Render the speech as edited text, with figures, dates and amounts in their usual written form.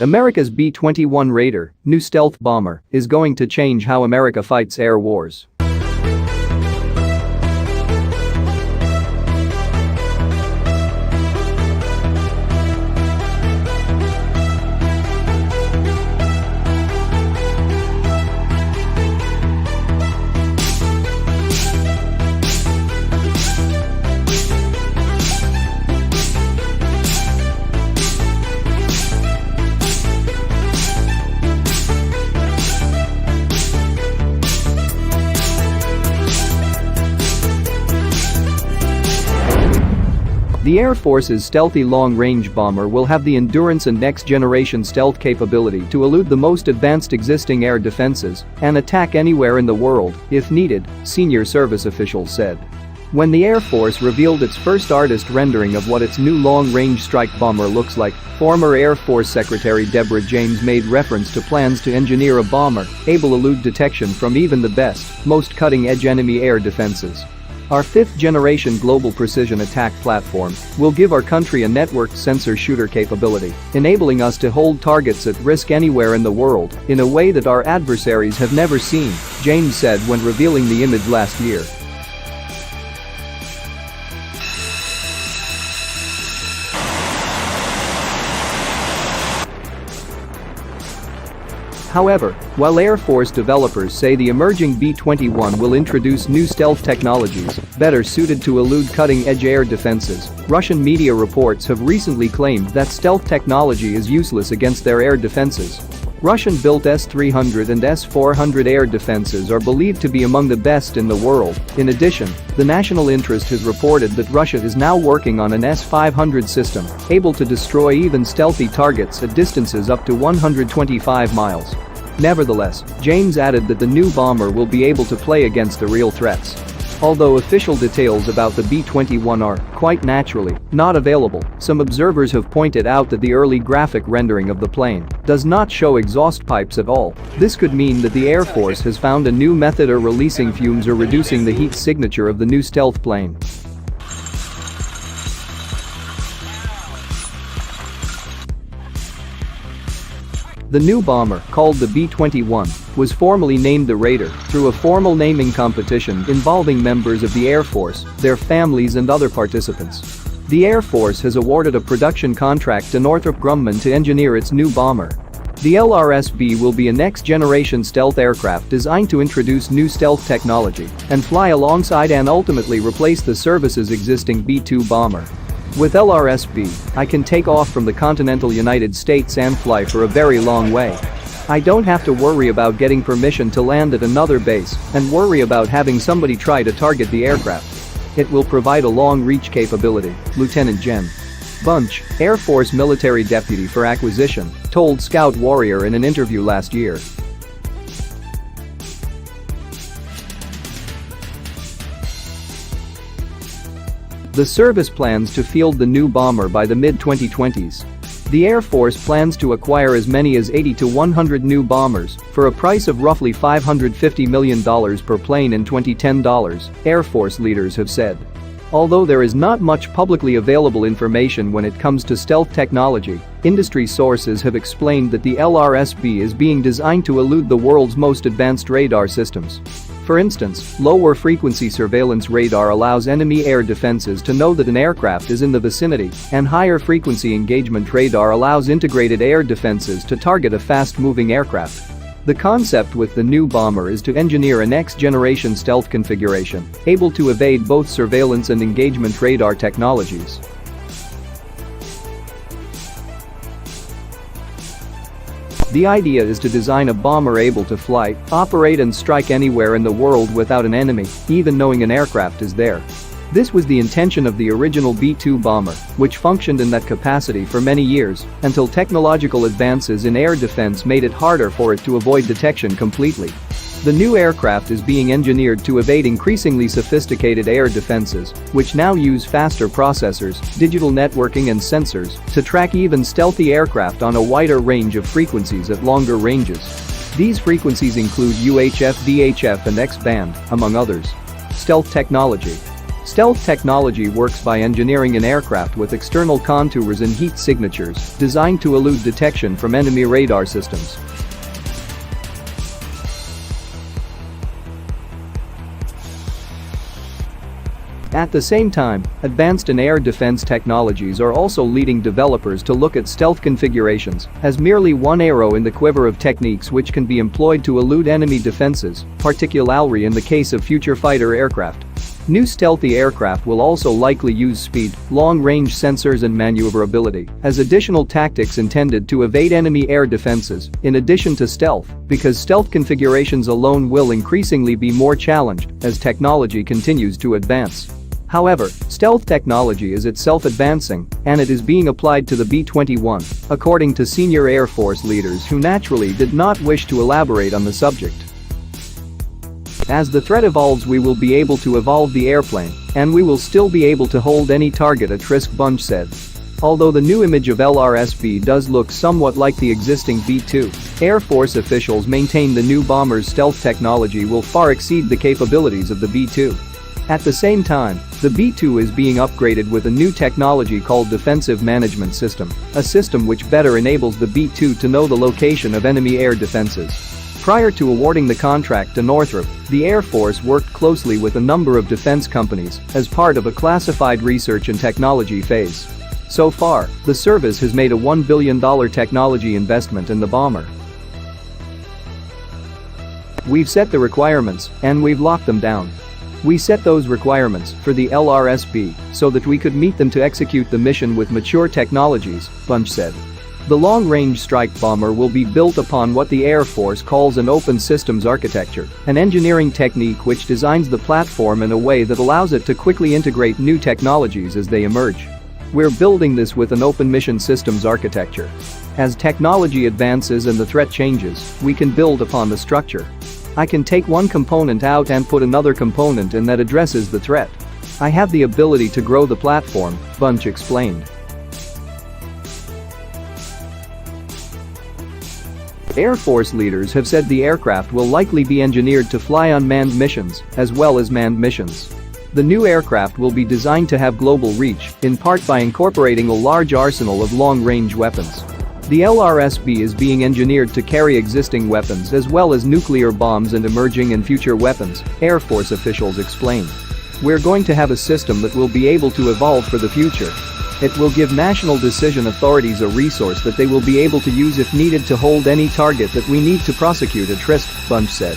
America's B-21 Raider, new stealth bomber, is going to change how America fights air wars. The Air Force's stealthy long-range bomber will have the endurance and next-generation stealth capability to elude the most advanced existing air defenses and attack anywhere in the world, if needed, senior service officials said. When the Air Force revealed its first artist rendering of what its new long-range strike bomber looks like, former Air Force Secretary Deborah James made reference to plans to engineer a bomber able to elude detection from even the best, most cutting-edge enemy air defenses. Our fifth-generation global precision attack platform will give our country a networked sensor shooter capability, enabling us to hold targets at risk anywhere in the world in a way that our adversaries have never seen, James said when revealing the image last year. However, while Air Force developers say the emerging B-21 will introduce new stealth technologies better suited to elude cutting-edge air defenses, Russian media reports have recently claimed that stealth technology is useless against their air defenses. Russian-built S-300 and S-400 air defenses are believed to be among the best in the world. In addition, the national interest has reported that Russia is now working on an S-500 system able to destroy even stealthy targets at distances up to 125 miles. Nevertheless, James added that the new bomber will be able to play against the real threats. Although official details about the B-21 are, quite naturally, not available, some observers have pointed out that the early graphic rendering of the plane does not show exhaust pipes at all. This could mean that the Air Force has found a new method of releasing fumes or reducing the heat signature of the new stealth plane. The new bomber, called the B-21, was formally named the Raider through a formal naming competition involving members of the Air Force, their families and other participants. The Air Force has awarded a production contract to Northrop Grumman to engineer its new bomber. The LRS-B will be a next-generation stealth aircraft designed to introduce new stealth technology and fly alongside and ultimately replace the service's existing B-2 bomber. With LRS-B, I can take off from the continental United States and fly for a very long way. I don't have to worry about getting permission to land at another base and worry about having somebody try to target the aircraft. It will provide a long-reach capability, Lieutenant Gen. Bunch, Air Force Military Deputy for Acquisition, told Scout Warrior in an interview last year. The service plans to field the new bomber by the mid-2020s. The Air Force plans to acquire as many as 80 to 100 new bombers for a price of roughly $550 million per plane in 2010, Air Force leaders have said. Although there is not much publicly available information when it comes to stealth technology, industry sources have explained that the LRS-B is being designed to elude the world's most advanced radar systems. For instance, lower frequency surveillance radar allows enemy air defenses to know that an aircraft is in the vicinity, and higher frequency engagement radar allows integrated air defenses to target a fast-moving aircraft. The concept with the new bomber is to engineer a next-generation stealth configuration, able to evade both surveillance and engagement radar technologies. The idea is to design a bomber able to fly, operate and strike anywhere in the world without an enemy, even knowing an aircraft is there. This was the intention of the original B-2 bomber, which functioned in that capacity for many years, until technological advances in air defense made it harder for it to avoid detection completely. The new aircraft is being engineered to evade increasingly sophisticated air defenses, which now use faster processors, digital networking and sensors to track even stealthy aircraft on a wider range of frequencies at longer ranges. These frequencies include UHF, VHF and X-band, among others. Stealth technology. Stealth technology works by engineering an aircraft with external contours and heat signatures designed to elude detection from enemy radar systems. At the same time, advanced in-air defense technologies are also leading developers to look at stealth configurations as merely one arrow in the quiver of techniques which can be employed to elude enemy defenses, particularly in the case of future fighter aircraft. New stealthy aircraft will also likely use speed, long-range sensors and maneuverability as additional tactics intended to evade enemy air defenses, in addition to stealth, because stealth configurations alone will increasingly be more challenged as technology continues to advance. However, stealth technology is itself advancing, and it is being applied to the B-21, according to senior Air Force leaders who naturally did not wish to elaborate on the subject. As the threat evolves, we will be able to evolve the airplane, and we will still be able to hold any target, at risk, Bunch said. Although the new image of LRSB does look somewhat like the existing B-2, Air Force officials maintain the new bomber's stealth technology will far exceed the capabilities of the B-2. At the same time, the B-2 is being upgraded with a new technology called Defensive Management System, a system which better enables the B-2 to know the location of enemy air defenses. Prior to awarding the contract to Northrop, the Air Force worked closely with a number of defense companies as part of a classified research and technology phase. So far, the service has made a $1 billion technology investment in the bomber. We've set the requirements, and we've locked them down. We set those requirements for the LRSB so that we could meet them to execute the mission with mature technologies, Bunch said. The long-range strike bomber will be built upon what the Air Force calls an open systems architecture, an engineering technique which designs the platform in a way that allows it to quickly integrate new technologies as they emerge. We're building this with an open mission systems architecture. As technology advances and the threat changes, we can build upon the structure. I can take one component out and put another component in that addresses the threat. I have the ability to grow the platform, Bunch explained. Air Force leaders have said the aircraft will likely be engineered to fly unmanned missions as well as manned missions. The new aircraft will be designed to have global reach, in part by incorporating a large arsenal of long-range weapons. The LRSB is being engineered to carry existing weapons as well as nuclear bombs and emerging and future weapons, Air Force officials explained. We're going to have a system that will be able to evolve for the future. It will give national decision authorities a resource that they will be able to use if needed to hold any target that we need to prosecute at risk, Bunch said.